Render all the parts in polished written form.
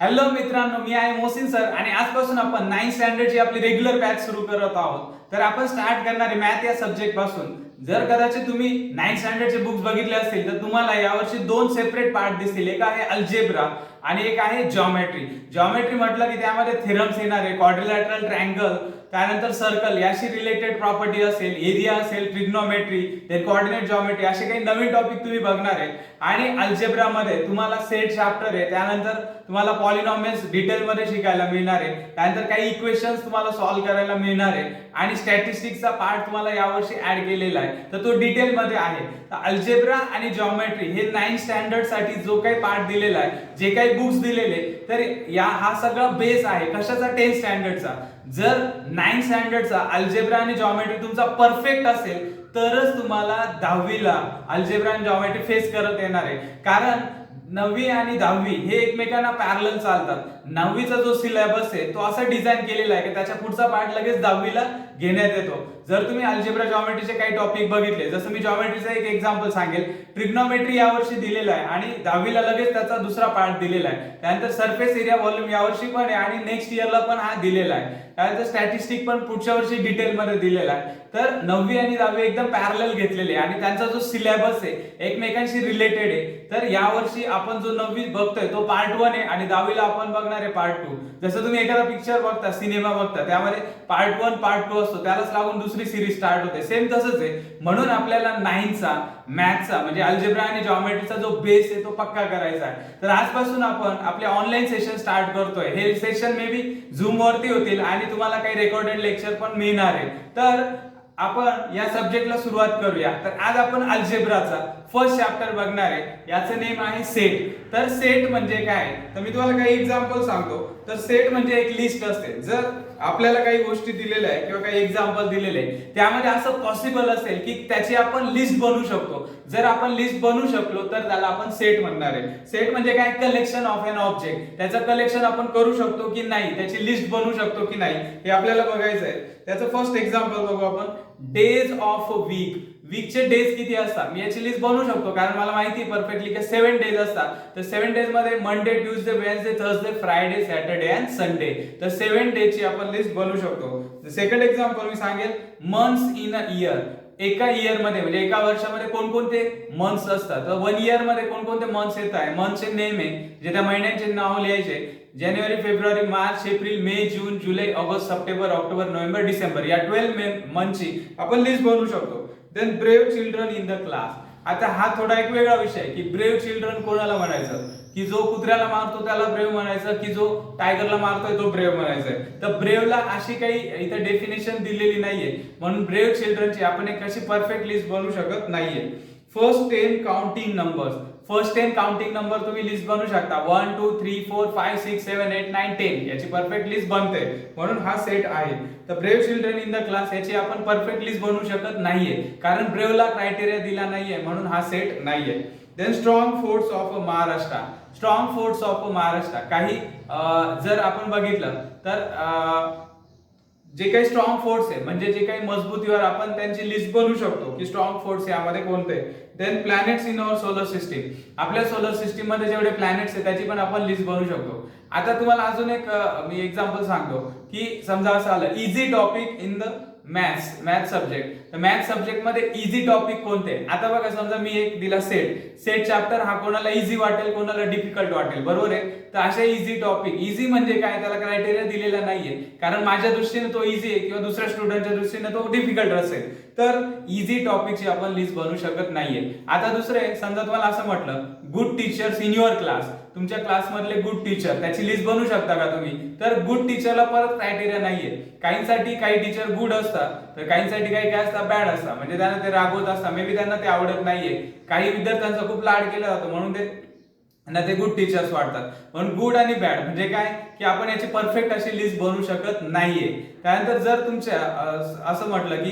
Hello मित्रांनो, मी आहे Mohsin sir आणि आजपासून आपण 9th स्टँडर्डची आपली रेग्युलर बॅच सुरू करत आहोत. तर आपण स्टार्ट करणार आहे मॅथ या सब्जेक्ट पासून. जर कदाचित तुम्ही 9th स्टँडर्डचे बुक्स बघितले असतील तर तुम्हाला यावर्षी दोन सेपरेट पार्ट दिसतील. एक आहे अल्जेब्रा आणि एक आहे जॉमेट्री. जॉमेट्री म्हटलं की त्यामध्ये थेरम्स येणार आहे, क्वाड्रिलॅटरल ट्रायंगल, त्यानंतर सर्कल याशी रिलेटेड प्रॉपर्टी असेल, एरिया असेल, ट्रिग्नोमेट्री, देन कोऑर्डिनेट जॉमेट्री असे काही नवीन टॉपिक तुम्ही बघणार आहे. आणि अल्जेब्रा मध्ये तुम्हाला सेट चॅप्टर आहे, त्यानंतर तुम्हाला पॉलिनॉमियल्स डिटेल मध्ये शिकायला मिळणार आहे, त्यानंतर काही इक्वेशन्स तुम्हाला सॉल्व्ह करायला मिळणार आहे आणि स्टॅटिस्टिक्सचा पार्ट तुम्हाला यावर्षी ऍड केलेला आहे, तर तो डिटेल मध्ये आहे. तर अल्जेब्रा आणि जॉमेट्री हे 9th स्टँडर्ड साठी जो काही पार्ट दिलेला आहे, जे काही बुक्स दिलेले, तर हा सगळा बेस आहे कशाचा? 10th स्टँडर्डचा. जर 9th स्टँडर्डचा अल्जेब्रा आणि जॉमेट्री तुमचा परफेक्ट असेल तरच तुम्हाला 10वीला अल्जेब्रा आणि जॉमेट्री फेस करत येणार आहे. कारण 9वी आणि 10वी हे एकमेकांना पॅरलल चालतात. 9वीचा जो सिलेबस आहे तो असा डिझाईन केलेला आहे की त्याच्या पुढचा पार्ट लगेच 10वीला घेण्यात येतो. जर तुम्ही अल्जेब्रा जॉमेट्रीचे काही टॉपिक बघितले, जसं मी जॉमेट्रीचा एक एक्झाम्पल सांगेल, ट्रिग्नोमेट्री यावर्षी दिलेला आहे आणि 10वीला लगेच त्याचा दुसरा पार्ट दिलेला आहे. त्यानंतर सरफेस एरिया व्हॉल्यूम यावर्षी पण आहे आणि नेक्स्ट इयरला पण हा दिलेला आहे. त्यानंतर स्टॅटिस्टिक पण पुढच्या वर्षी डिटेल मध्ये दिलेला आहे. तर 9वी आणि 10वी एकदम पॅरलल घेतलेले आहे आणि त्यांचा जो सिलेबस आहे एकमेकांशी रिलेटेड आहे. तर यावर्षी आपण जो 9वी बघतोय तो पार्ट 1 आहे आणि 10वीला आपण बघणार आहे पार्ट 2. जसं तुम्ही एखादा पिक्चर बघता, सिनेमा बघता, त्यामध्ये पार्ट 1 पार्ट 2 असतो, त्यालाच लागून दुसरी सिरीज स्टार्ट होते. सेम तसंच आहे. म्हणून आपल्याला 9चा मॅथचा म्हणजे अल्जेब्रा आणि जॉमेट्रीचा जो बेस आहे तो पक्का करायचा आहे. तर आजपासून आपण आपले ऑनलाईन सेशन स्टार्ट करतोय. हे सेशन मे बी झूम वरती होतील आणि तुम्हाला काही रेकॉर्डेड लेक्चर पण मिळणार आहे. तर आपण या सब्जेक्टला सुरुवात करूया. तर आज आपण अल्जेब्राचा फर्स्ट चॅप्टर बघणार आहे. याचं नेम आहे सेट. तर सेट म्हणजे काय? तर मी तुम्हाला काही एक्झाम्पल सांगतो. तर सेट म्हणजे एक लिस्ट असते. जर आपल्याला काही गोष्टी दिलेल्या आहे किंवा काही एक्झाम्पल दिलेले आहे, त्यामध्ये असं पॉसिबल असेल की त्याची आपण लिस्ट बनवू शकतो. जर आपण लिस्ट बनवू शकलो तर त्याला आपण सेट म्हणणार आहे. सेट म्हणजे काय? Collection of an object. त्याचं कलेक्शन आपण करू शकतो की नाही, त्याची लिस्ट बनवू शकतो की नाही, हे आपल्याला बघायचं आहे. त्याचं फर्स्ट एक्झाम्पल बघू आपण. Days of week. वीकचे डेज किती असतात? मी याची लिस्ट बनवू शकतो कारण मला माहिती परफेक्टली की 7 डेज असतात. तर 7 डेज मध्ये Monday, Tuesday, Wednesday, Thursday, Friday, Saturday and Sunday. तर 7 डेजची आपण लिस्ट बनवू शकतो. सेकंड एक्झाम्पल मी सांगेल, मंथ्स इन अ इयर. एका इयर मध्ये म्हणजे एका वर्षामध्ये कोणकोणते मंथ्स असतात? तर 1 इयर मध्ये कोणकोणते मंथ्स येत आहे? मंथचे नेम आहे, जे त्या महिन्यांचे नाव लिहायचे. जानेवारी, फेब्रुवारी, मार्च, एप्रिल, मे, जून, जुलै, August, September, October, November, December या 12 मंथची आपण लिस्ट बनवू शकतो. Then brave children in the class. आता हा थोडा एक वेगळा विषय आहे की ब्रेव्ह चिल्ड्रन कोणाला म्हणायचं? की जो कुत्र्याला मारतो त्याला ब्रेव्ह म्हणायचं, की जो टायगरला मारतोय तो ब्रेव्ह म्हणायचं. तर ब्रेव्हला अशी काही इथे डेफिनेशन दिलेली नाहीये, म्हणून ब्रेव्ह चिल्ड्रनची आपण एक अशी परफेक्ट लिस्ट बनवू शकत नाहीये. First 10 counting numbers. First 10 counting number तुम्ही लिस्ट बनवू शकता. 1 2 3 4 5 6 7 8 9 10 याची परफेक्ट लिस्ट बनते, म्हणून हा सेट आहे. तर brave children in the class याची आपण परफेक्ट लिस्ट बनवू शकत नाहीये कारण ब्रेव्हला क्रायटेरिया दिला नाहीये, म्हणून हा सेट नाहीये. Then strong forts of Maharashtra. Strong forts of Maharashtra काही जर आपण बघितलं तर जे काही स्ट्रॉंग फोर्ट्स आहे म्हणजे जे काही मजबूतीवर आपण त्यांची लिस्ट बनवू शकतो की स्ट्रॉंग फोर्ट्स यामध्ये कोणते. Then planets in our solar system. आपल्या सोलर सिस्टीम मध्ये जेवढे प्लॅनेट्स आहेत त्याची पण आपण लिस्ट बनवू शकतो. आता तुम्हाला अजून एक मी एक्झाम्पल सांगतो की समजा असं आलं, easy topic in the math subject. तर मॅथ सब्जेक्ट मध्ये इझी टॉपिक कोणते? आता बघा, समजा मी एक दिला सेट चॅप्टर. हा कोणाला इझी वाटेल, कोणाला डिफिकल्ट वाटेल, बरोबर आहे. तर असे इझी टॉपिक. इझी म्हणजे काय? त्याला क्रायटेरिया दिलेला नाहीये कारण माझ्या दृष्टीने तो इझी आहे किंवा दुसऱ्या स्टुडंटच्या दृष्टीने तो डिफिकल्ट असेल. तर इझी टॉपिकची आपण लिस्ट बनवू शकत नाहीये. आता दुसरे, समजा तुम्हाला असं म्हटलं, good teachers in your class. तुमच्या क्लासमधले गुड टीचर, त्याची लिस्ट बनवू शकता का तुम्ही? तर गुड टीचरला परत क्रायटेरिया नाहीये. काहींसाठी काही टीचर गुड असतात, तर काहींसाठी काही काय असतात, बॅड असतात. म्हणजे त्यांना ते रागवत असतात, मे बी त्यांना ते आवडत नाहीये. काही विद्यार्थ्यांचा खूप लाड केला जातो म्हणून ते गुड टीचर्स वाटतात. म्हणून गुड आणि बॅड म्हणजे काय की आपण याची परफेक्ट अशी लिस्ट बनवू शकत नाहीये. त्यानंतर जर तुमच्या असं म्हटलं की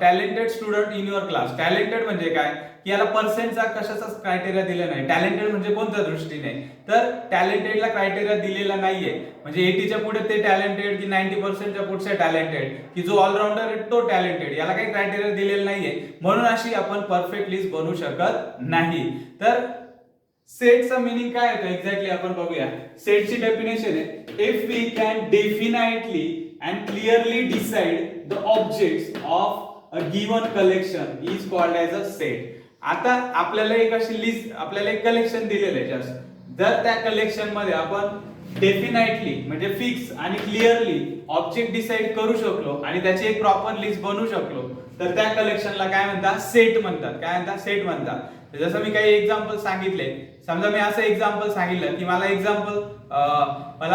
talented student in your class. Talented म्हणजे काय की याला पर्सेंटचा कशाचाच क्रायटेरिया दिला नाही. टॅलेंटेड म्हणजे कोणत्या दृष्टीने? तर टॅलेंटेडला क्रायटेरिया दिलेला नाहीये. म्हणजे 80च्या पुढे ते टॅलेंटेड की 90%च्या पुढचे टॅलेंटेड की जो ऑलराऊंडर आहे तो टॅलेंटेड, याला काही क्रायटेरिया दिलेला नाहीये, म्हणून अशी आपण परफेक्ट लिस्ट बनवू शकत नाही. तर सेटचा मीनिंग काय होतं एक्झॅक्टली आपण बघूया. सेटची डेफिनेशन आहे, if we can definitely and clearly decide the objects of a given collection is called as a set. आता आपल्याला एक अशी लिस्ट, आपल्याला एक कलेक्शन दिलेलं आहे जस्ट. जर त्या कलेक्शन मध्ये आपण डेफिनाइटली म्हणजे फिक्स आणि क्लिअरली ऑब्जेक्ट डिसाइड करू शकलो आणि त्याची एक प्रॉपर लिस्ट बनवू शकलो तर त्या कलेक्शनला काय म्हणतात, सेट म्हणतात. काय म्हणतात, सेट म्हणतात. जसं मी काही एक्झाम्पल सांगितले, समजा मी असं एक्झाम्पल सांगितलं की मला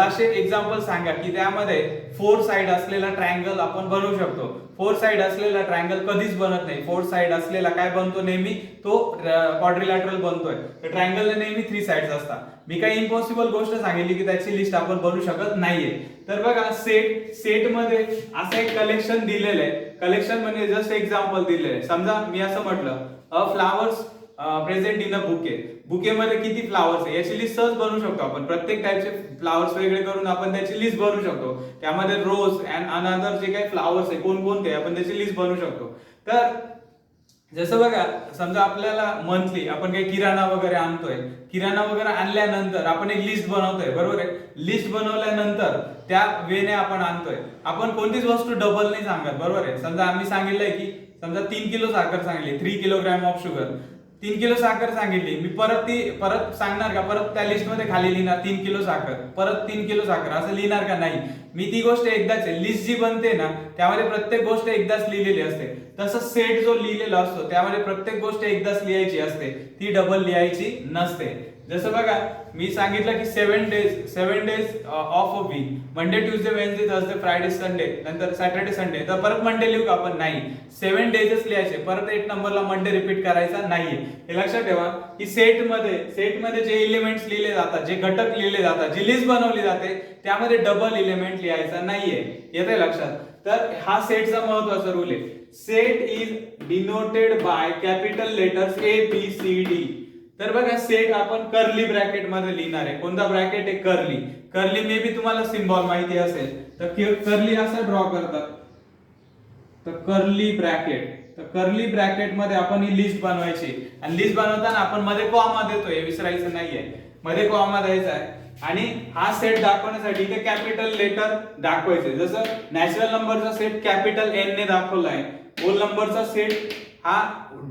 असे एक्झाम्पल सांगा की त्यामध्ये 4 साइड असलेला ट्रायंगल आपण बनवू शकतो. 4 साइड असलेला ट्रायंगल कधीच बनत नाही. 4 साइड असलेला काय बनतो नेहमी, तो क्वाड्रिलॅटरल बनतोय. तर ट्रायंगलला नेहमी 3 साइड्स असतात. मी काही इम्पॉसिबल गोष्ट सांगितली की त्याची लिस्ट आपण बनवू शकत नाहीये. तर बघा सेट मध्ये असं एक कलेक्शन दिलेलं आहे. कलेक्शन म्हणजे जस्ट एक्झाम्पल दिलेलं आहे. समजा मी असं म्हटलं a flowers present in a bouquet. बुकेमध्ये किती फ्लावर्स आहे याची लिस्ट सहज बनवू शकतो आपण. प्रत्येक टाइपचे फ्लावर्स वेगळे करून आपण त्याची लिस्ट बनवू शकतो. त्यामध्ये रोज अँड अनदर जे काही फ्लावर्स आहे कोणकोणते आपण त्याची लिस्ट बनवू शकतो. तर जसं बघा, समजा आपल्याला मंथली आपण काही किराणा वगैरे आणतोय. किराणा वगैरे आणल्यानंतर आपण एक लिस्ट बनवतोय, बरोबर आहे. लिस्ट बनवल्यानंतर त्या वेने आपण आणतोय. आपण कोणतीच वस्तू डबल नाही सांगत, बरोबर आहे. समजा आम्ही सांगितलंय की समजा 3 किलो साखर Sangli, 3 kilogram of sugar. 3 kilo साखर सांगितली, मी परत सांगणार का, परत त्या लिस्ट मध्ये खाली लिहिणार 3 किलो साखर, परत 3 किलो साखर असं लिहिणार का, नाही. मी ती गोष्ट एकदाच आहे. लिस्ट जी बनते ना त्यामध्ये प्रत्येक गोष्ट एकदाच लिहिलेली असते. तसं सेट जो लिहिलेला असतो त्यामध्ये प्रत्येक गोष्ट एकदाच लिहायची असते, ती डबल लिहायची नसते. जसं बघा मी सांगितलं की 7 days of a week, Monday Tuesday Wednesday Thursday Friday Sunday, नंतर सॅटर्डे संडे. तर परत मंडे लिहू का आपण, नाही. 7 डेजच लिहायचे, परत 8 नंबरला मंडे रिपीट करायचा नाहीये. हे लक्षात ठेवा की सेटमध्ये जे एलिमेंट्स लिहिले जातात, जे घटक लिहिले जातात, जी लिस्ट बनवली जाते त्यामध्ये डबल एलिमेंट लिहायचा नाहीये. येते लक्षात. तर हा सेटचा महत्त्वाचा रूल आहे. Set is denoted by capital letters ABCD. तर बघा सेट आपण कर्ली ब्रॅकेट मध्ये लिहिणार आहे. कोणता ब्रॅकेट आहे, कर्ली. कर्ली मे बी तुम्हाला सिम्बॉल माहिती असेल तर कर्ली असं ड्रॉ करतात. तर कर्ली ब्रॅकेट मध्ये आपण ही लिस्ट बनवायची आणि लिस्ट बनवताना आपण मध्ये कॉमा देतोय, विसरायचं नाहीये. मध्ये कॉमा द्यायचा आहे आणि हा सेट दाखवण्यासाठी इथे कॅपिटल लेटर दाखवायचे. जसं नॅचरल नंबरचा सेट कॅपिटल N ने दाखवलाय, होल नंबरचा सेट हा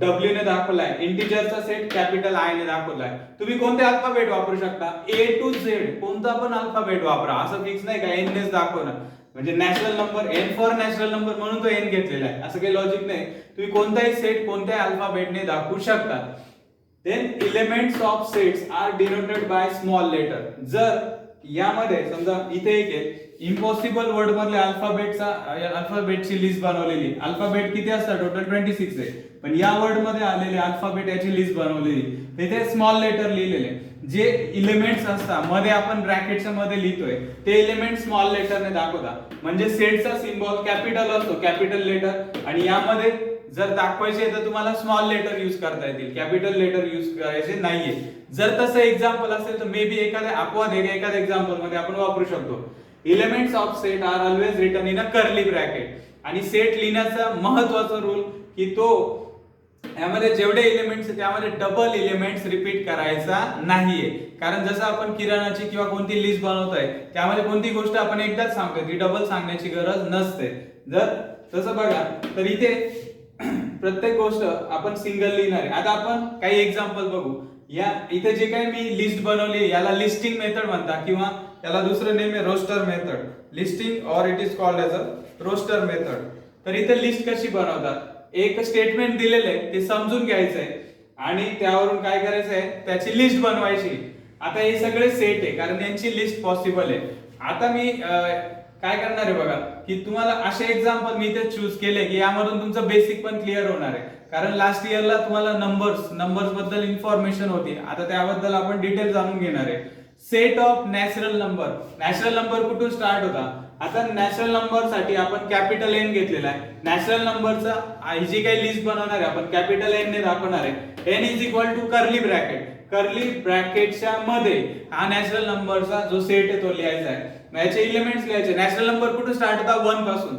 W ने दाखवलाय, इंटिजरचा सेट कॅपिटल I ने दाखवलाय. तुम्ही कोणते अल्फाबेट वापरू शकता, A to Z कोणता पण अल्फाबेट वापरा, असं फिक्स नाही का N नेच दाखवणार. म्हणजे natural number N for natural number म्हणून तो N घेतलेला आहे, असं काही लॉजिक नाही. तुम्ही कोणताही सेट कोणत्याही अल्फाबेटने दाखवू शकता. Then elements of sets are denoted by small letter. जर यामध्ये समजा इथे एक आहे इम्पॉसिबल वर्ड मधले अल्फाबेटची लिस्ट बनवलेली. अल्फाबेट किती असतात, टोटल 26 आहे, पण या वर्ड मध्ये आलेले अल्फाबेट याची लिस्ट बनवलेली. तिथे स्मॉल लेटर लिहिलेले. जे एलिमेंट्स असतात मध्ये आपण ब्रॅकेटच्या मध्ये लिहितोय ते एलिमेंट स्मॉल लेटरने दाखवतात. म्हणजे सेटचा सिम्बॉल कॅपिटल असतो, कॅपिटल लेटर, आणि यामध्ये जर दाखवायचे तर तुम्हाला स्मॉल लेटर यूज करता येतील, कॅपिटल लेटर यूज करायचे नाहीये. जर तसं एक्झाम्पल असेल तर मे बी एखाद्या एक्झाम्पल मध्ये आपण वापरू शकतो. Elements of set are always written in a curly bracket. आणि सेट लिहिण्याचा महत्वाचा रूल की तो यामध्ये जेवढे एलिमेंट्स आहेत त्यामध्ये डबल एलिमेंट्स रिपीट करायचा नाहीये. कारण जसं आपण किराणाची किंवा कोणती लिस्ट बनवतोय त्यामध्ये कोणती गोष्ट आपण एकदाच सांगतोय, ती डबल सांगण्याची गरज नसते. जर तसं बघा तर इथे प्रत्येक गोष्ट आपण सिंगल लिहिणार आहे. आता आपण काही एक्झाम्पल बघू. या इथे जे काही मी लिस्ट बनवली याला लिस्टिंग मेथड म्हणतात किंवा त्याला दुसरं नेम आहे roster method. Listing or it is called as a roster method. तर इथे लिस्ट कशी बनवतात, एक स्टेटमेंट दिलेलं आहे ते समजून घ्यायचं आहे आणि त्यावरून काय करायचं आहे, त्याची लिस्ट बनवायची. आता हे सगळे सेट आहे कारण यांची लिस्ट पॉसिबल आहे. आता मी काय करणार आहे बघा की तुम्हाला असे एक्झाम्पल मी इथे चूज केले की यामधून तुमचं बेसिक पण क्लिअर होणार आहे. कारण लास्ट इयरला तुम्हाला नंबर्स बद्दल इन्फॉर्मेशन होती, आता त्याबद्दल आपण डिटेल जाणून घेणार आहे. सेट ऑफ नॅचरल नंबर कुठून स्टार्ट होता. आता नॅचरल नंबर साठी आपण कॅपिटल N घेतलेला आहे. नॅचरल नंबरचा जी काही लिस्ट बनवणार आहे आपण कॅपिटल N ने दाखवणार आहे. N is equal to curly bracket. Curly ब्रॅकेटच्या मध्ये हा नॅचरल नंबरचा जो सेट आहे तो लिहायचा आहे. याचे एलिमेंट्स लिहायचे. नॅचरल नंबर कुठून स्टार्ट होता, 1 पासून.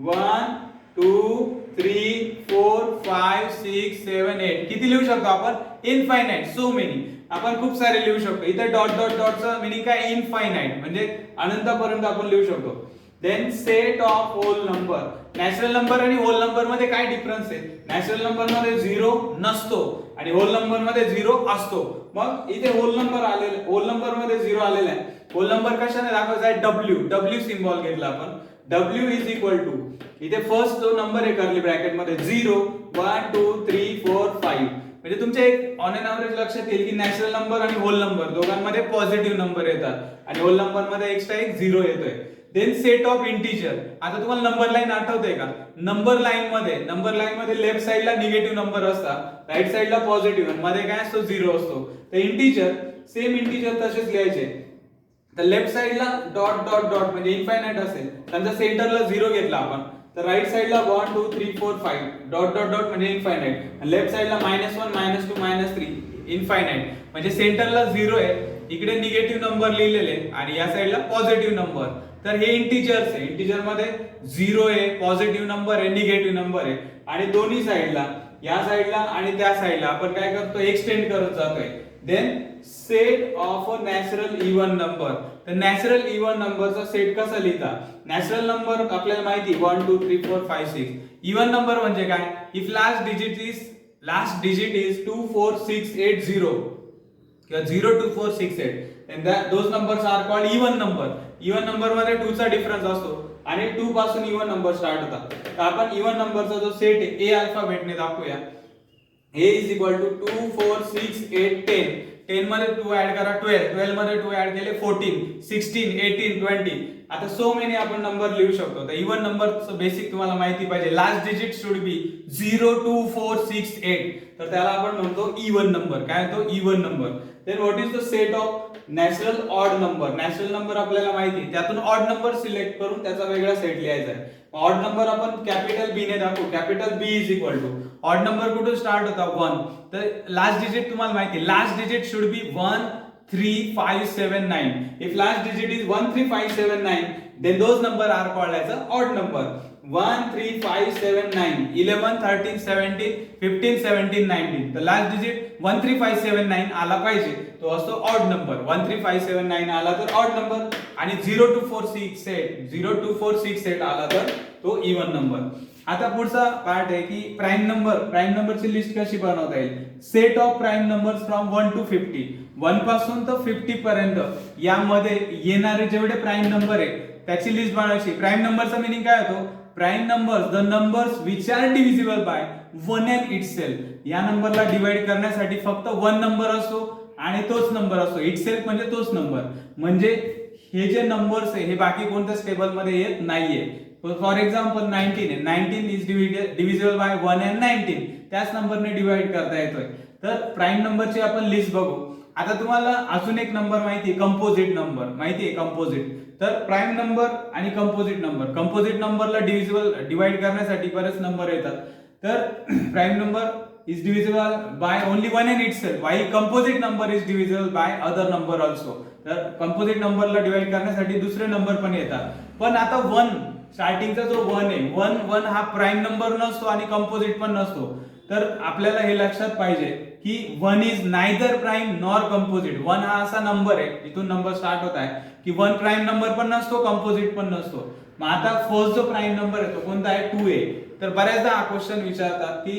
1 2 3 4 5 6 7 8 किती लिहू शकतो आपण, इनफायनाइट, सो मेनी, आपण खूप सारे लिहू शकतो. इथे डॉट डॉट डॉटचं मिनिंग काय, इनफायनाइट म्हणजे अनंतापर्यंत आपण लिहू शकतो. Then set of whole number. Natural number आणि होल नंबर मध्ये काय डिफरन्स आहे? नॅचरल नंबर मध्ये झिरो नसतो आणि होल नंबर मध्ये झिरो असतो. मग इथे होल नंबर आलेला, होल नंबर मध्ये झिरो आलेला आहे. होल नंबर कशाने दाखवायचा आहे? डब्ल्यू, डब्ल्यू सिम्बॉल घेतला आपण. डब्ल्यू इज इक्वल टू, इथे फर्स्ट जो नंबर आहे कर्ली ब्रॅकेट मध्ये 0 1 2 3 4 5, म्हणजे तुमच्या एक ऑन एन एव्हरेज लक्षात येईल की नॅचरल नंबर आणि होल नंबर दोघांमध्ये पॉझिटिव्ह नंबर येतात आणि होल नंबर मध्ये एक्स्ट्रा एक 0 येतोय. Then set of integer. आता तुम्हाला नंबर लाईन आठवते का? नंबर लाईन मध्ये लेफ्ट साइडला निगेटिव्ह नंबर असतात, राईट साइडला पॉझिटिव्ह, आणि मध्ये काय असतो? 0 असतो. तर इंटिजर, सेम इंटिजर तसेच लिहायचे. तर लेफ्ट साइडला डॉट डॉट डॉट म्हणजे इनफायनाइट असेल, त्यांचा सेंटरला 0 घेतला आपण, तर राईट साइडला 1 2 3 4 5 डॉट डॉट डॉट म्हणजे इनफायनाइट, आणि लेफ्ट साइडला -1 -2 -3 इनफायनाइट, म्हणजे सेंटरला 0 आहे, इकडे निगेटिव्ह नंबर लिहिलेले आणि या साइडला पॉझिटिव्ह नंबर. तर हे इंटिजर्स आहे. इंटिजर मध्ये 0 आहे, पॉझिटिव्ह नंबर आहे, निगेटिव्ह नंबर आहे, आणि दोन्ही साइडला, या साइडला आणि त्या साइडला आपण काय करतो? एक्सटेंड करत जातोय. Then set of a natural even number. तर नॅचरल इव्हन नंबरचा सेट कसा लिहिता? नॅचरल नंबर आपल्याला माहिती 1 2 3 4 5 6. इव्हन नंबर म्हणजे काय? इफ लास्ट डिजिट इज 2 4 6 8 0 किंवा 0 2 4 6 8, then those numbers are called even number. Even number मध्ये 2 चा डिफरन्स असतो आणि 2 पासून इव्हन नंबर स्टार्ट होतात. तर आपण इव्हन नंबरचा जो सेट आहे ए अल्फाबेटने दाखवूया. a is equal to 2 4 6 8 10. 10 मध्ये 2 ऍड करा 12, 12 मध्ये 2 ऍड केले 14, 16 18 20. आता सो मेनी आपण नंबर लिहू शकतो. तर इव्हन नंबरचं बेसिक तुम्हाला माहिती पाहिजे. लास्ट डिजिट शुड बी 0 2 4 6 8, तर त्याला आपण म्हणतो इव्हन नंबर. काय म्हणतो? Even number. Then what is the set of natural odd number. Natural number आपल्याला माहिती, त्यातून ऑड नंबर सिलेक्ट करून त्याचा वेगळा सेट लिहायचा आहे. ऑड नंबर आपण कॅपिटल बी ने दाखवू. Capital B is equal to, odd number कुठून स्टार्ट होता? 1. तर लास्ट डिजिट तुम्हाला माहिती, last digit should be 1 3 5 7 9. If last digit is 1 3 5 7 9, then those number are called as a odd number. 1 3 5 7 9 11 13 17 15 17 19. The last digit 1 3 5 7 9 आला पाहिजे, तो असतो odd number. 1 3 5 7 9 आला तर odd number, आणि 0 2 4 6 8 0 2 4 6 8 आला तर तो even number. आता पुढचा पार्ट आहे की प्राइम नंबरची लिस्ट कशी बनवता येईल. Set of prime numbers from 1 to 50. 1 पासून तर 50 पर्यंत यामध्ये येणारे जेवढे प्राइम नंबर आहे त्याची लिस्ट बनवायची. प्राइम नंबरचा मीनिंग काय होतो? Prime numbers, the numbers which are divisible by 1 and itself. या नंबरला डिवाइड करण्यासाठी फक्त 1 नंबर असतो आणि तोच नंबर असतो. इटसेल्फ म्हणजे तोच नंबर. म्हणजे हे जे नंबर्स आहे हे बाकी कोणत्याच टेबल मध्ये येत नाहीये. फॉर एक्झाम्पल 19 आहे, 19 इज डिव्हिजिबल बाय 1 and 19, त्याच नंबरने डिवाइड करता येतोय. तर प्राइम नंबरची आपण लिस्ट बघू. आता तुम्हाला अजून एक नंबर माहिती आहे, कंपोजिट नंबर माहिती आहे, कंपोजिट. तर प्राइम नंबर आणि कंपोजिट नंबरला डिवाइड करण्यासाठी बरेच नंबर येतात. तर prime number is divisible by only 1 and itself, while composite number is divisible by other number also. तर कंपोजिट नंबरला डिवाइड करण्यासाठी दुसरे नंबर पण येतात. पण आता 1 स्टार्टिंगचा जो 1 आहे, 1 हा प्राइम नंबर नसतो आणि कंपोजिट पण नसतो. तर आपल्याला हे लक्षात पाहिजे की 1 is neither prime nor composite. 1 हा असा नंबर आहे, इथून नंबर स्टार्ट होत आहे की 1 प्राइम नंबर पण नसतो, कंपोजिट पण नसतो. मग आता फर्स्ट जो प्राइम नंबर आहे तो कोणता आहे? 2 आहे. तर बऱ्याचदा हा क्वेश्चन विचारतात की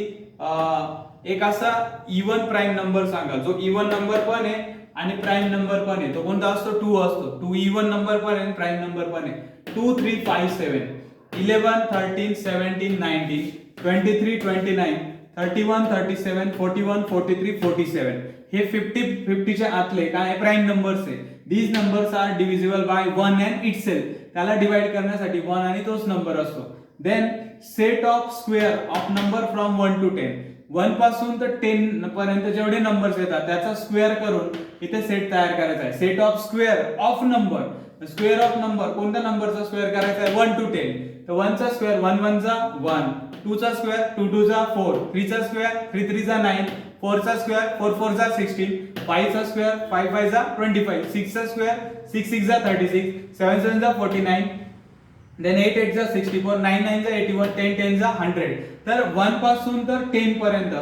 एक असा इव्हन प्राइम नंबर सांगा जो इव्हन नंबर पण आहे आणि प्राइम नंबर पण आहे. तो कोणता असतो? 2 असतो. 2 इव्हन नंबर पण आहे, प्राइम नंबर पण आहे. 2 3 5 7 11 13 17 19 23 29 31 37 41 43 47. हे 50 च्या आतले काय प्राइम नंबर्स आहे. These numbers are divisible by 1 and itself. त्याला डिवाइड करण्यासाठी 1 आणि तोच नंबर असतो. Then set of square of number from 1 to 10. 1 पासून तर 10 पर्यंत जेवढे नंबर्स येतात त्याचा स्क्वेअर करून इथे सेट तयार करायचा आहे. Set of square of number. Square of number, कोणत्या नंबरचा स्क्वेअर करायचा आहे? 1 to 10. तर 1 चा स्क्वेअर 1 1 जा 1, 2 चा स्क्वेअर 2 2 जा 4, 3 चा स्क्वेअर 3 3 जा 9, 4 चा स्क्वेअर 4 4 जा 16, 5 चा स्क्वेअर 5 5 जा 25, 6 चा स्क्वेअर 6 6 जा 36, 7 7 जा 49, देन 8 8 जा 64, 9 9 जा 81, 10 10 जा 100. तर 1 पासून तर 10 पर्यंत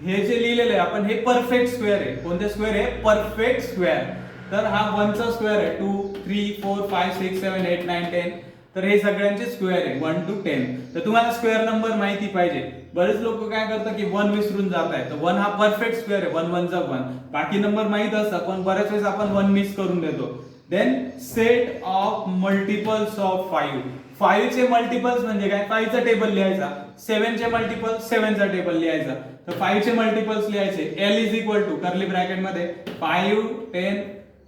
हे जे लिहिलेलं आहे आपण हे परफेक्ट स्क्वेअर आहे. कोणते स्क्वेअर आहे? Perfect square. तर हा 1 चा स्क्वेअर आहे 2 3 4 5 6 7 8 9 10. तर हे सगळ्यांचे स्क्वेअर आहे 1 to 10. तर तुम्हाला स्क्वेअर नंबर माहिती पाहिजे. बरेच लोक काय करतात की 1 विसरून जात आहे. तर 1 हा परफेक्ट स्क्वेअर आहे. 1 1 चा 1. बाकी नंबर माहित असतात पण बऱ्याच वेळेस आपण 1 मिस करून देतो. Then set of multiples of 5. 5 चे मल्टिपल्स म्हणजे काय? 5 चा टेबल लिहायचा. 7 चे मल्टिपल्स 7 चा टेबल लिहायचा. तर 5 चे मल्टिपल्स लिहायचे. L is equal to curly bracket मध्ये 5 10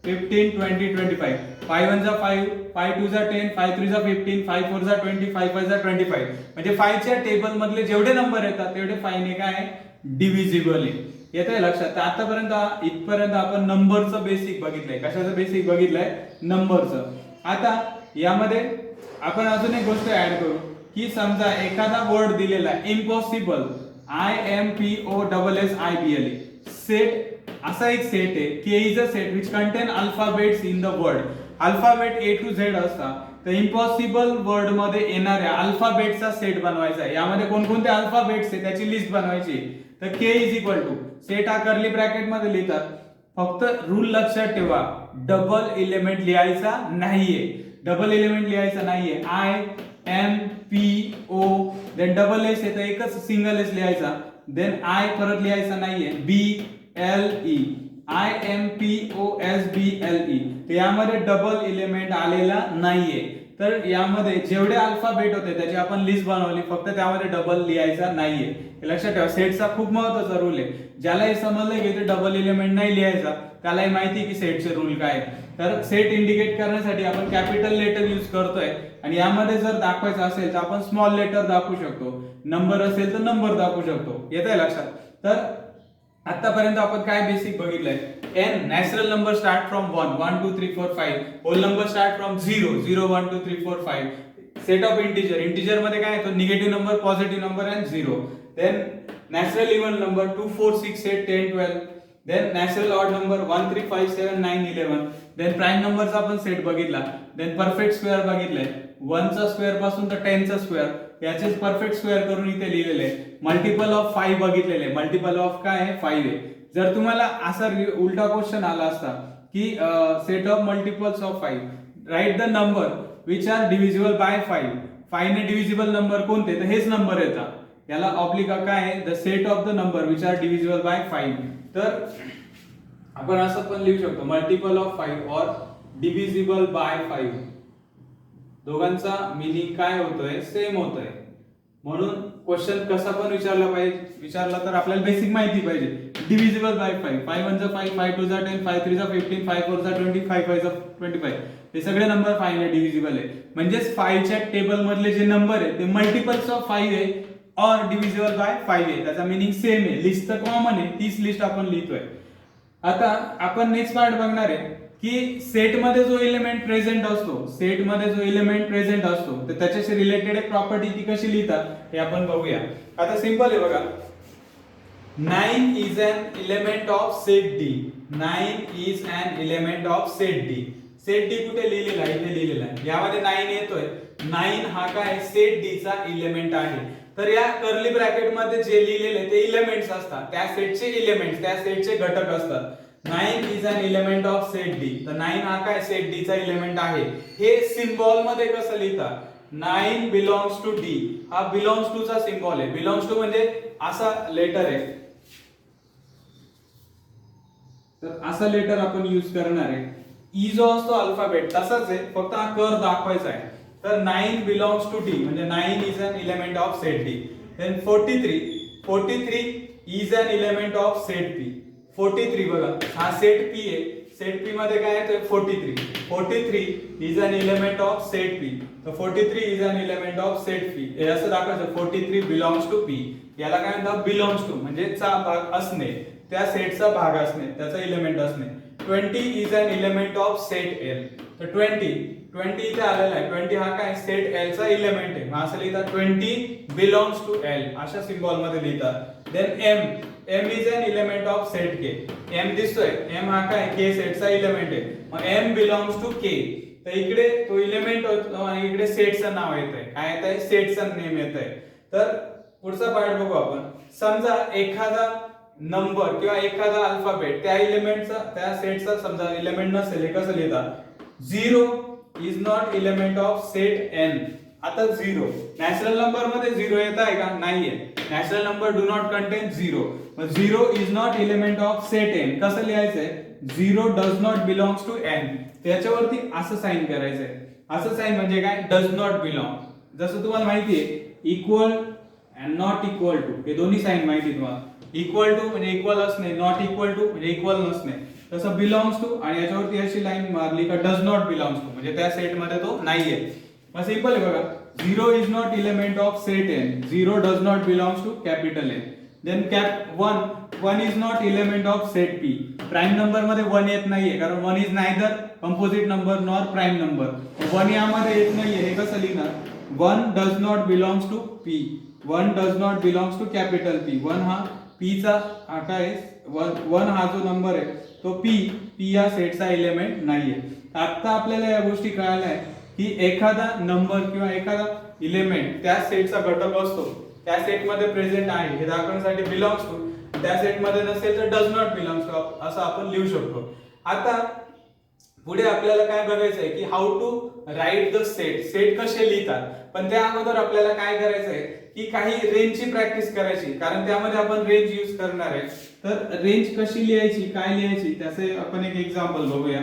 15 20 25. 5 1 जा 5, 5 2 जा 10, 5 3 जा 15, 5 4 जा 20, 5 5 जा 25. म्हणजे 5 च्या टेबल मधले जेवढे नंबर येतात तेवढे 5 ने काय डिव्हिजिबल आहे. येतंय लक्षात? इथपर्यंत इथपर्यंत आपण नंबरचं बेसिक बघितलंय. कशाचं बेसिक बघितलंय? नंबरचं. आता यामध्ये आपण अजून एक गोष्ट ऍड करू की समजा एखादा वर्ड दिलेला आहे इम्पॉसिबल IMPOSSIBLE सेट. असा एक सेट आहे K is a set which contain alphabets in the word. Alphabet A to Z असतात. तर इम्पॉसिबल वर्ड मध्ये येणाऱ्या अल्फाबेटचा सेट बनवायचा आहे. यामध्ये कोणकोणते अल्फाबेट्स आहे त्याची लिस्ट बनवायची. तर के इज इक्वल टू सेट हा कर्ली ब्रॅकेट मध्ये लिहितात. फक्त रूल लक्षात ठेवा डबल एलिमेंट लिहायचा नाहीये. डबल एलिमेंट लिहायचा नाहीये. IMPO देन डबल एस येतं एकच सिंगल एस लिहायचा. देन I परत लिहायचा नाहीये. BLE IMPOSBLE. तर यामध्ये डबल एलिमेंट आलेला नाहीये. तर यामध्ये जेवढे अल्फाबेट होते त्याची आपण लिस्ट बनवली. फक्त त्यामध्ये डबल लिहायचा नाहीये. हे लक्षात ठेवा. सेटचा खूप महत्त्वाचा रूल आहे. ज्याला हे समजलं की ते डबल एलिमेंट नाही लिहायचा त्यालाही माहिती की सेटचे रूल काय. तर सेट इंडिकेट करण्यासाठी आपण कॅपिटल लेटर यूज करतोय आणि यामध्ये जर दाखवायचं असेल तर आपण स्मॉल लेटर दाखवू शकतो. नंबर असेल तर नंबर दाखवू शकतो. येतंय लक्षात? तर आतापर्यंत आपण काय बेसिक बघितलंय. n natural number start from 1 1 2 3 4 5. Whole number start from 0 0 1 2 3 4 5. Set of integer. Integer मध्ये काय येतो? Negative number, positive number and 0. Then natural even number 2 4 6 8 10 12. Then natural odd number 1 3 5 7 9 11. Then prime नंबरचा आपण सेट बघितला. देन परफेक्ट स्क्वेअर बघितलाय. 1 चा square पासून तर 10 चा स्क्वेअर याचेच परफेक्ट स्क्वेअर करून इथे लिहिलेले आहे. मल्टिपल ऑफ 5 बघितलेले. मल्टिपल ऑफ काय आहे? 5 आहे. जर तुम्हाला असा उलटा क्वेश्चन आला असता की set of multiples of 5 write the number which are divisible bye 5. 5 ने डिव्हिजिबल नंबर कोणते? तर हेच नंबर येतात. याला ऑब्लिगा काय आहे? The set of the number which are divisible bye 5. तर आपण असं पण लिहू शकतो मल्टिपल ऑफ 5 और डिव्हिजिबल बाय 5. दोघांचा मीनिंग काय होतोय? सेम होतोय. म्हणून क्वेश्चन कसा पण विचारला तर आपल्याला बेसिक माहिती पाहिजे. Divisible by 5. 5 1 जा 5, 5 2 जा 10, 5 3 जा 15, 5 4 जा 20, 5 5 जा 25. हे सगळे नंबर 5 ने डिव्हिजिबल आहे. म्हणजेच 5 च्या टेबल मधले जे नंबर आहे ते मल्टिपल्स ऑफ 5 आहे और डिव्हिजिबल बाय 5 आहे. त्याचा मीनिंग सेम आहे. लिस्ट तर कॉमन आहे. तीच लिस्ट आपण लिहितोय. आता आपण नेक्स्ट पार्ट बघणार आहे की सेट मध्ये जो एलिमेंट प्रेझेंट असतो, सेट मध्ये जो एलिमेंट प्रेझेंट असतो तर त्याच्याशी रिलेटेड एक प्रॉपर्टी ती कशी लिहितात हे आपण बघूया. आता सिंपल आहे बघा. 9 is an element of set D. 9 is an element of set D. Set D कुठे लिहिलेला आहे? इथे लिहिलेला आहे. यामध्ये 9 येतोय. 9 हा काय? सेट D चा एलिमेंट आहे. तर या कर्ली ब्रॅकेट मध्ये जे लिहिलेले ते एलिमेंट्स असतात. त्या सेटचे एलिमेंट्स, त्या सेटचे घटक असतात. 9 is an element of set D. तर 9 हा काय? सेट D चा एलिमेंट आहे. हे सिम्बॉल मध्ये कसं लिहितात? 9 बिलोंग्स टू D. हा बिलोंग्स टू चा सिम्बॉल आहे. बिलोंग्स टू म्हणजे असा लेटर आहे. तर असा लेटर आपण यूज करणार आहे. ई जो असतो अल्फाबेट तसाच आहे, फक्त हा कर दाखवायचा आहे. तर 9 बिलोंग्स टू D म्हणजे 9 is an element of set D. Then 43 is an element of set P. 43 बघा हा सेट P आहे. सेट P मध्ये काय आहे? 43 is an element of set P. तर 43 is an element of set P. हे असं दाखवायचं 43 बिलोंग्स टू P. याला काय म्हणतात? बिलोंग्स टू म्हणजे चा भाग असणे, त्या सेटचा भाग असणे, त्याचा एलिमेंट असणे. 20 is an element of set L. तर 20 इथे आलेला आहे. 20 हा काय? सेट L चा एलिमेंट आहे. मग असं लिहितात 20 बिलोंग्स टू L अशा सिम्बॉल मध्ये लिहितात. Then M is an element of set K. M दिसतोय. M हा काय? K सेटचा एलिमेंट आहे. मग M बिलोंग्स टू K. तर इकडे तो एलिमेंट होतो आणि इकडे सेटचं नाव येतंय. काय येतंय? सेटचं नेम येतंय. तर पुढचा पार्ट बघू आपण. समजा एखादा नंबर किंवा एखादा अल्फाबेट त्या एलिमेंटचा त्या सेटचा समजा एलिमेंट नसेल, हे कसं लिहितात, 0 is not element of set N. आता 0 नॅचरल नंबर मध्ये 0 येत आहे का, नाहीये. Natural number do not contain 0. मग 0 is not element of set N कसं लिहायचंय, 0 does not belongs to N. त्याच्यावरती असं साइन करायचंय. असं साइन म्हणजे काय, डज नॉट बिलॉंग. जसं तुम्हाला माहिती आहे equal and not equal to, हे दोन्ही साइन माहिती आहे तुम्हाला. इक्वल टू म्हणजे इक्वल असणे, नॉट इक्वल टू म्हणजे इक्वल नसणे. तसं बिलॉंग्स टू आणि याच्यावरती अशी लाईन मारली का डज नॉट बिलॉंग्स टू म्हणजे त्या सेट मध्ये तो नाहीये. मग सिंपल आहे बघा, 0 is not element of set N, 0 does not belongs to capital N. Then 1 is not element of set P. Prime number मध्ये 1 येत नाहीये कारण 1 is neither composite number nor prime number. 1 यामध्ये येत नाहीये, हे कसं लिहिणार, 1 does not belongs to P, 1 does not belongs to capital P. 1 हा पी चा काय, 1 हा जो नंबर आहे तो पी या सेटचा एलिमेंट नाहीये. आता आपल्याला या गोष्टी कळाल्या आहे की एखादा नंबर किंवा एखादा एलिमेंट त्या सेटचा घटक असतो, त्या सेट मध्ये प्रेझेंट आहे हे दाखवण्यासाठी बिलॉंग्स टू, त्या सेट मध्ये नसेल तर डज नॉट बिलॉंग्स टू असं आपण लिहू शकतो. आता पुढे आपल्याला काय बघायचं आहे की how to write the set, set कसे लिहितात. पण त्या अगोदर आपल्याला काय करायचं आहे की काही रेंजची प्रॅक्टिस करायची, कारण त्यामध्ये आपण रेंज यूज करणार आहे. तर रेंज कशी लिहायची, काय लिहायची, त्याचे आपण एक एक्झाम्पल बघूया.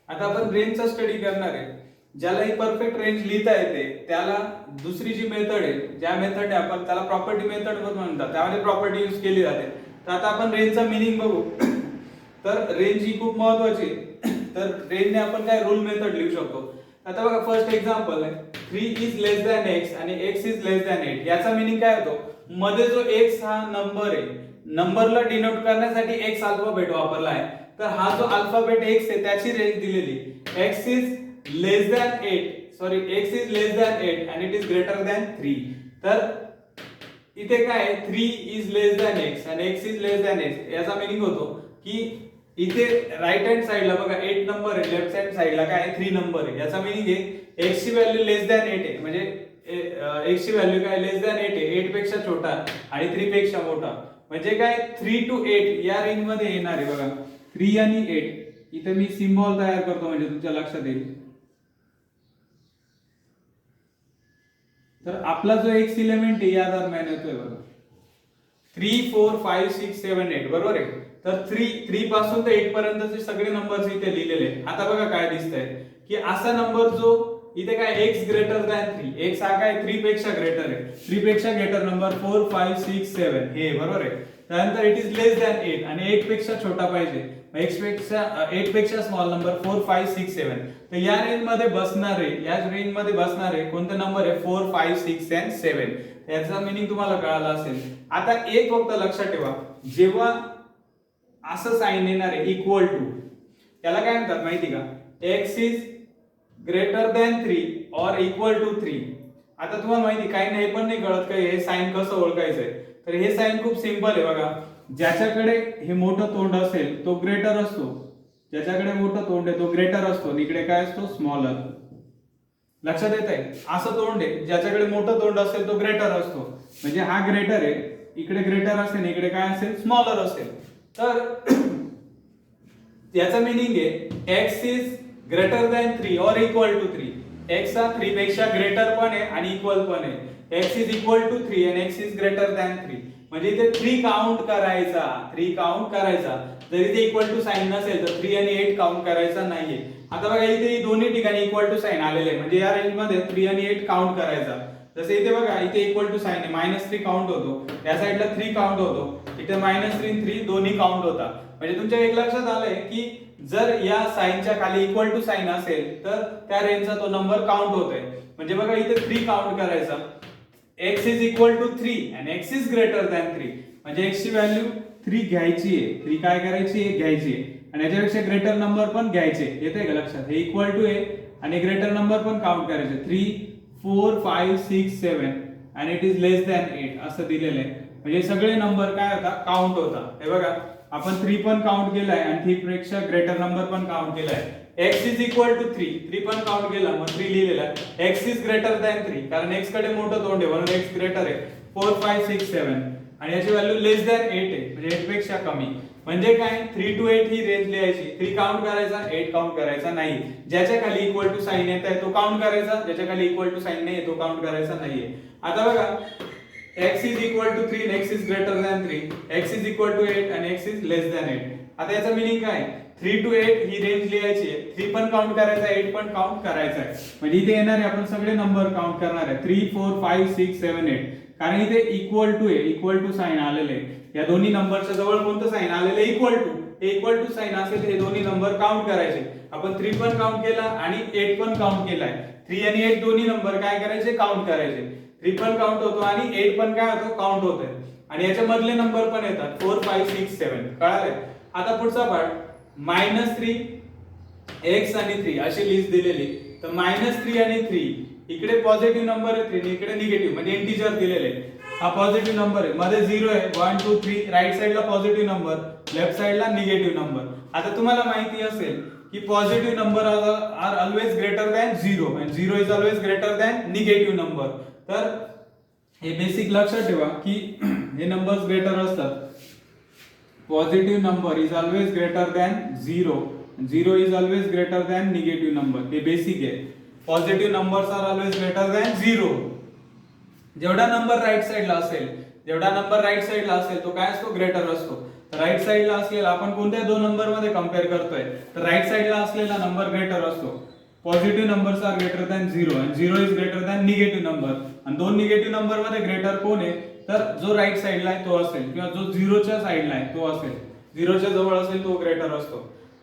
आता आपण रेंजचा स्टडी करणार आहे. ज्याला ही परफेक्ट रेंज लिहिता येते त्याला दुसरी जी मेथड आहे, ज्या मेथड आपण त्याला प्रॉपर्टी मेथड म्हणतात, त्यामध्ये प्रॉपर्टी यूज केली जाते. तर आता आपण रेंजचा मीनिंग बघू. तर रेंज ही खूप महत्त्वाची आहे. तर रेंजने आपण काय रूल मेथड लिहू शकतो. आता बघा फर्स्ट एक्झाम्पल आहे 3 इज लेस दॅन x आणि x इज लेस दॅन 8. याचा मीनिंग काय होतो, मध्ये जो x हा नंबर आहे, नंबरला डिनोट करण्यासाठी x अल्फाबेट वापरला आहे. तर हा जो अल्फाबेट x आहे त्याची रेंज दिलेली x is less than 8, sorry x is less than 8 and it is greater than 3. तर इथे काय 3 इज लेस दॅन x आणि x is less than x. याचा मीनिंग होतो की इथे राइट हँड साइडला बघा 8 नंबर आहे, लेफ्ट हँड साइडला काय 3 नंबर आहे. याचा मीनिंग आहे x ची व्हॅल्यू लेस दॅन 8 आहे, म्हणजे x ची व्हॅल्यू काय लेस दॅन 8 आहे, 8 पेक्षा छोटा आणि 3 पेक्षा मोठा. म्हणजे काय 3 to 8 या रेंज मध्ये येणार आहे. बघा 3 आणि 8 इथे मी सिम्बॉल तयार करतो म्हणजे तुमच्या लक्षात येईल. तर आपला जो x एलिमेंट आहे या दरम्यान येतोय बघा 3 4 5 6 7 8, बरोबर आहे. तर 3 पासून ते 8 पर्यंतचे सगळे नंबर्स इथे लिहिलेले आहेत. आता बघा काय दिसतंय की असा नंबर जो इथे काय x ग्रेटर दॅन 3, x हा काय 3 पेक्षा ग्रेटर आहे, 3 पेक्षा ग्रेटर नंबर 4 5 6 7 हे, बरोबर आहे. त्यानंतर इट इज लेस दॅन 8 आणि 8 पेक्षा छोटा पाहिजे, 8 पेक्षा स्मॉल नंबर 4 5 6 7. तर या रेंज मध्ये बसणारे, या रेंज मध्ये बसणारे कोणते नंबर आहे 4 5 6 and 7. याचा मीनिंग तुम्हाला कळाला असेल. आता एक फक्त लक्षात ठेवा, जेव्हा असं साइन येणार आहे इक्वल टू, त्याला काय म्हणतात माहिती का, x इज ग्रेटर दॅन 3 और इक्वल टू 3. आता तुम्हाला माहिती काही नाही पण नाही कळत काय हे साइन कसं ओळखायचंय. तर हे साइन खूप सिंपल आहे बघा. ज्याच्याकडे हे मोठं तोंड असेल तो ग्रेटर असतो, ज्याच्याकडे मोठं तोंड आहे तो ग्रेटर असतो आणि इकडे काय असतो स्मॉलर. लक्षात येत आहे, असं तोंड आहे ज्याच्याकडे मोठं तोंड असेल तो ग्रेटर असतो, म्हणजे हा ग्रेटर आहे, इकडे ग्रेटर असेल, इकडे काय असेल स्मॉलर असेल. तर याचा मीनिंग आहे x इज ग्रेटर दॅन 3 और इक्वल टू 3. x हा 3 पेक्षा ग्रेटर पण आहे आणि इक्वल पण आहे. x इज इक्वल टू 3 आणि x इज ग्रेटर दॅन 3. म्हणजे इथे 3 काउंट करायचा, 3 काउंट करायचा. जर इथे इक्वल टू साइन नसेल तर 3 आणि 8 काउंट करायचा नाहीये. आता बघा इथे दोन्ही ठिकाणी इक्वल टू साइन आलेले आहे, म्हणजे या रेंज मध्ये 3 आणि 8 काउंट करायचा. जसे इथे बघा इथे इक्वल टू साइन आहे, -3 काउंट होतो, या साइडला 3 काउंट होतो, इथे -3 आणि 3 दोन्ही काउंट होता. म्हणजे तुमच्या एक लक्षात आलंय की जर या साइनच्या खाली इक्वल टू साइन असेल तर त्या रेंजचा तो नंबर काउंट होतोय. म्हणजे बघा इथे 3 काउंट करायचा, x इज इक्वल टू 3 आणि x इज ग्रेटर दॅन 3. म्हणजे x ची व्हॅल्यू 3 घ्यायची आहे, 3 काय करायची आहे घ्यायची आहे आणि याच्यापेक्षा ग्रेटर नंबर पण घ्यायचे. येते का लक्षात, हे इक्वल टू आहे आणि ग्रेटर नंबर पण काउंट करायचे. 3 4 5 6 7 आणि इट इज लेस दॅन 8 असं दिलेलं आहे. म्हणजे सगळे नंबर काय होता काउंट होता. हे बघा आपण 3 पण काउंट केलाय आणि 3 पेक्षा ग्रेटर नंबर पण काउंट केलाय. x इज इक्वल टू 3 पण काउंट केला मग 3 लिहिलेला. x इज ग्रेटर दॅन 3 कारण x कडे मोठं तोंड आहे म्हणून x ग्रेटर आहे. 4 5 6 7 आणि याची व्हॅल्यू लेस दॅन 8 आहे म्हणजे 8 पेक्षा कमी. म्हणजे काय 3 to 8 ही रेंज लिहायची. 3 काउंट करायचा, 8 काउंट करायचा नाही. ज्याच्या खाली इक्वल टू साइन येत आहे तो काउंट करायचा, ज्याच्या खाली इक्वल टू साइन नाही तो काउंट करायचा नाहीये. आता बघा x is equal to 3 and x is greater than 3, x is equal to 8 आणि x इज लेस दॅन 8. आता याचा मीनिंग काय 3 to 8 ही रेंज लिहायची आहे. 3 पण काउंट करायचा, 8 पण काउंट करायचा आहे. म्हणजे इथे येणारे आपण सगळे नंबर काउंट करणार आहे 3 4 5 6 7 8. कारण इथे इक्वल टू आहे, इक्वल टू साइन आलेले आहे. या दोन्ही नंबरच्या जवळ कोणतं साइन आलेलं आहे इक्वल टू. हे इक्वल टू साइन असेल हे दोन्ही नंबर काउंट करायचे. आपण 3 पण काउंट केला आणि 8 पण काउंट केलाय. 3 आणि 8 दोन्ही नंबर काय करायचे काउंट करायचे. 3 पण काउंट होतो आणि 8 पण काय होतो काउंट होतोय आणि याच्या मधले नंबर पण येतात 4 5 6 7. कळालंय. आता पुढचा पार्ट -3 x आणि 3 अशी लिस्ट दिलेली. तर -3 आणि 3 इकडे पॉझिटिव्ह नंबर आहे 3 इकडे निगेटिव्ह म्हणजे इंटिजर दिलेले. हा पॉझिटिव्ह नंबर आहे, मध्ये 0 आहे, 1 2 3 राइट साइडला पॉझिटिव्ह नंबर, लेफ्ट साइडला निगेटिव्ह नंबर. आता तुम्हाला माहिती असेल की positive number are always greater than 0 and 0 is always greater than negative number. तर हे बेसिक लक्षात ठेवा की हे नंबर्स ग्रेटर असतात. Positive number is always greater than 0, 0 is always greater than negative number. हे बेसिक आहे. Positive numbers are always greater than 0. जेवढा नंबर राइट साइडला असेल जेवढा नंबर राईट साईडला असेल तो काय असतो, ग्रेटर असतो. तर राईट साईडला असलेला आपण कोणत्या दोन नंबर मध्ये कम्पेअर करतोय, तर राईट साईडला असलेला नंबर ग्रेटर असतो. Positive numbers are greater than 0 आणि 0 is greater than negative number. आणि दोन निगेटिव्ह नंबर मध्ये ग्रेटर कोण आहे, तर जो राईट साईडला आहे तो असेल किंवा जो 0च्या साईडला आहे तो असेल. 0च्या जवळ असेल तो ग्रेटर असतो.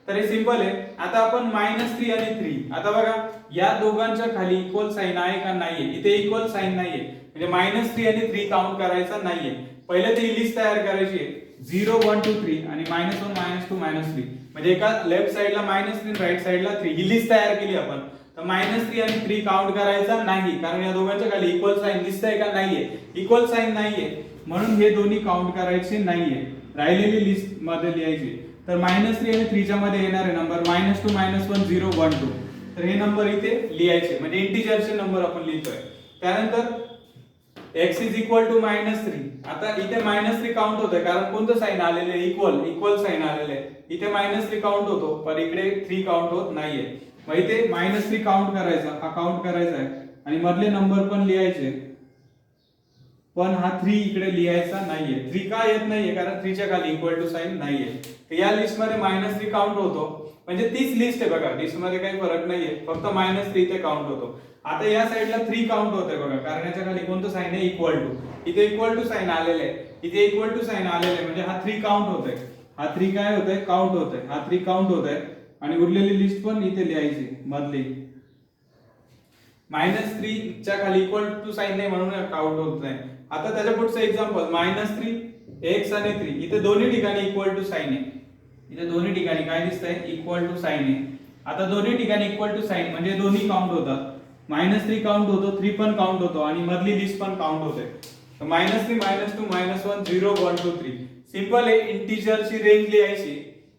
तर हे सिंपल आहे. आता आपण -3 आणि 3, आता बघा या दोघांच्या खाली इक्वल साइन आहे का नाहीये, इथे इक्वल साइन नाहीये म्हणजे -3 आणि 3 काउंट करायचा नाहीये. पहिले ती लिस्ट तयार करायची आहे 0 1 2 3 आणि -1 -2 -3 म्हणजे एका लेफ्ट साइडला -3 राईट साइडला 3 ही लिस्ट तयार केली आपण. तर -3 आणि 3 काउंट करायचा नाही कारण या दोघांच्या खाली इक्वल साइन दिसतंय का नाहीये, इक्वल साइन नाहीये म्हणून हे दोन्ही काउंट करायचे नाहीये, राहिलेली लिस्ट मध्ये लिहायची. तर -3 आणि 3 च्या मध्ये येणारे नंबर -2 -1 0 1 2, तर हे नंबर इथे लिहायचे म्हणजे इंटिजरचे नंबर आपण लिहितोय. त्यानंतर x इज इक्वल टू -3, आता इथे -3 काउंट होतंय कारण कोणतं साइन आलेले, इक्वल साइन आलेले, इथे -3 काउंट होतो पण इकडे 3 काउंट होत नाहीये. मग इथे -3 काउंट करायचा, हा काउंट करायचा आहे आणि मधले नंबर पण लिहायचे, पण हा 3 इकडे लिहायचा नाहीये. 3 का येत नाहीये, कारण 3 च्या खाली इक्वल टू साइन नाहीये. तर या लिस्ट मध्ये -3 काउंट होतो म्हणजे तीच लिस्ट आहे बघा, लिस्ट मध्ये काही फरक नाहीये, फक्त -3 इथे काउंट होतो. आता या साइडला 3 काउंट होतंय बघा कारण याच्या खाली कोणतं साइन आहे, इक्वल टू. इथे इक्वल टू साइन आलेले आहे, इथे इक्वल टू साइन आलेले आहे म्हणजे हा 3 काउंट होतोय. हा 3 काय होतंय, काउंट होतोय. हा 3 काउंट होतोय आणि उरलेली लिस्ट पण इथे लिहायची मधली. -3 च्या खाली इक्वल टू साइन नाही म्हणून काउंट होत नाही. आता त्याच्या पुढचं एक्झाम्पल -3 x आणि 3, इथे दोन्ही ठिकाणी इक्वल टू साइन आहे. इथे दोन्ही ठिकाणी काय दिसतंय, इक्वल टू साइन आहे. आता दोन्ही ठिकाणी इक्वल टू साइन म्हणजे दोन्ही काउंट होतात. -3 काउंट होतो, 3 पण काउंट होतो आणि मधली लिस्ट पण काउंट होते. तर -3 -2 -1 0 1 2 3 सिंपल आहे. इंटिजरची रेंज लिहायची.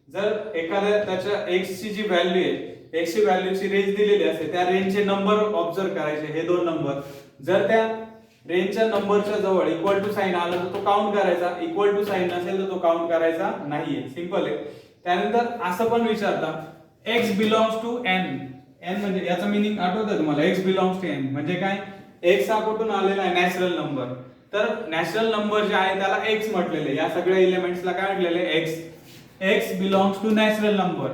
जर एखाद्या त्याच्या x ची जी व्हॅल्यू आहे, x ची व्हॅल्यूची रेंज दिलेली असते, त्या रेंजचे नंबर ऑब्झर्व करायचे, हे दोन नंबर. जर त्या रेंजच्या नंबरच्या जवळ इक्वल टू साइन आला तर तो काउंट करायचा, इक्वल टू साइन नसेल तर तो काउंट करायचा नाहीये. सिंपल आहे. त्यानंतर असं पण विचारतात x belongs to n. n म्हणजे याचा मीनिंग आठवतंय तुम्हाला, x बिलॉंग्स टू n म्हणजे काय, x हा कुठून आलेला आहे, नॅचरल नंबर. तर नॅचरल नंबर जे आहे त्याला x म्हटलेले, या सगळ्या एलिमेंट्सला काय म्हटलेले, x belongs to natural number.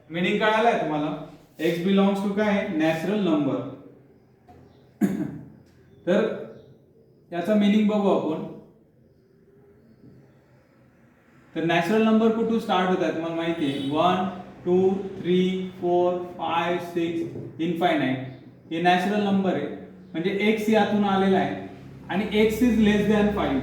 Meaning कळालाय तुम्हाला, x बिलॉंग्स टू काय, नॅचरल नंबर. तर याचा मीनिंग बघू आपण. तर नॅचरल नंबर कुठून स्टार्ट होतात तुम्हाला माहिती आहे, 1 2 3 4 5 6 इनफायनाइट. हे नॅचरल नंबर आहे म्हणजे x यातून आलेला आहे आणि x is less than 5.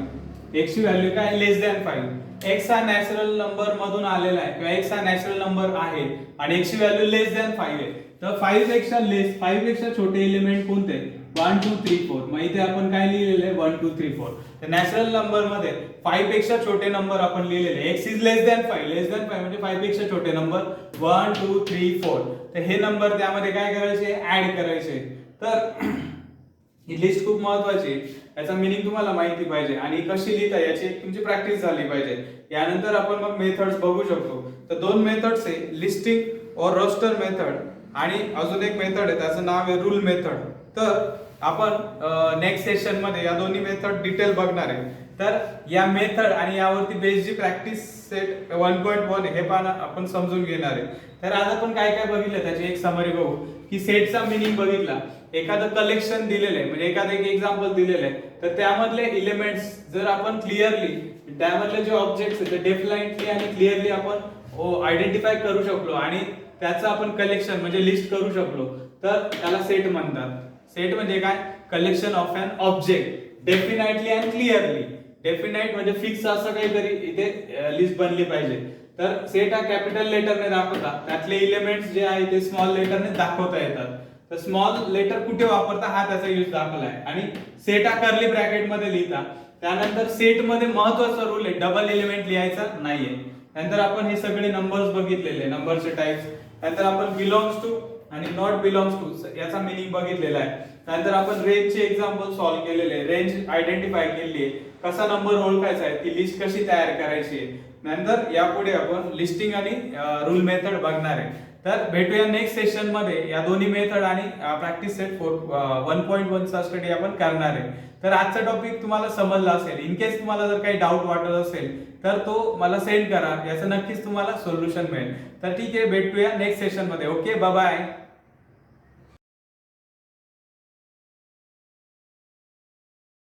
x ची व्हॅल्यू काय, लेस दॅन 5. x हा नॅचरल नंबर मधून आलेला आहे किंवा x हा नॅचरल नंबर आहे आणि x ची व्हॅल्यू लेस दॅन 5 आहे. तर 5 पेक्षा लेस, 5 पेक्षा छोटे एलिमेंट कोणते, 1 2 3 4. मग इथे आपण काय लिहिलेले आहे, 1 2 3 4. तर नॅचरल नंबर मध्ये 5 पेक्षा छोटे नंबर आपण लिहिलेले, x is less than 5. Less than 5 म्हणजे 5 पेक्षा छोटे नंबर 1 2 3 4. तर हे नंबर त्यामध्ये काय करायचे, ऍड करायचे. तर ही लिस्ट खूप महत्त्वाची आहे, याचा मीनिंग तुम्हाला माहिती पाहिजे आणि कशी लिहिता याची तुमची प्रॅक्टिस झाली पाहिजे. यानंतर आपण मग मेथड्स बघू शकतो. तर दोन मेथड्स आहे, लिस्टिंग और रोस्टर मेथड आणि अजून एक मेथड आहे त्याचं नाव आहे रूल मेथड. तर आपण नेक्स्ट सेशन मध्ये या दोन्ही मेथड डिटेल बघणार आहे. तर या मेथड आणि यावरती बेस्ड जी प्रॅक्टिस सेट 1.1 हे पण आपण समजून घेणार आहे. तर आज आपण काय काय बघितलं त्याची एक समरी बघू, की सेटचा मीनिंग बघितला, एखादं कलेक्शन दिलेलं आहे म्हणजे एखादं एक एक्झाम्पल दिलेलं आहे, तर त्यामधले एलिमेंट्स जर आपण क्लिअरली त्यामधले जे ऑब्जेक्ट्स आहेत ते डेफिनेटली आणि क्लिअरली आपण आयडेंटिफाय करू शकलो आणि त्याचं आपण कलेक्शन म्हणजे लिस्ट करू शकलो, तर त्याला सेट म्हणतात. सेट म्हणजे काय, collection of an object definitely and clearly. Definite म्हणजे फिक्स असं काहीतरी इथे लिस्ट बनली पाहिजे. तर सेट हा कॅपिटल लेटरने दाखवतात, त्यातले एलिमेंट्स जे आहे ते स्मॉल लेटरने दाखवता येतात. तर स्मॉल लेटर कुठे वापरता हा त्याचा यूज दाखवला आहे. आणि सेट हा कर्ली ब्रॅकेट मध्ये लिहिता. त्यानंतर सेट मध्ये महत्त्वाचा रूल आहे, डबल एलिमेंट लिहायचा नाहीये. नंतर आपण हे सगळे नंबर्स बघितलेले, नंबरचे टाइप्स. नंतर आपण बिलॉंग्स टू आणि नॉट बिलॉंग्स टू याचा मीनिंग बघितलेला आहे. त्यानंतर आपण रेंजचे एक्झाम्पल सॉल्व्ह केलेले, रेंज आयडेंटिफाय केली आहे, कसा नंबर ओळखायचा आहे, ती लिस्ट कशी तयार करायची आहे. नंतर यापुढे आपण लिस्टिंग आणि रूल मेथड बघणार आहे. तर भेटूया नेक्स्ट सेशन मध्ये या दोन्ही मेथड आणि प्रॅक्टिस सेट 1.1 चा स्टडी आपण करणार आहे. तर आजचा टॉपिक तुम्हाला समजला असेल. इन केस तुम्हाला जर काही डाऊट वाटत असेल तर तो मला सेंड करा, याचं नक्कीच तुम्हाला सोल्युशन मिळेल. तर ठीक आहे, भेटूया नेक्स्ट सेशन मध्ये. Okay, bye bye.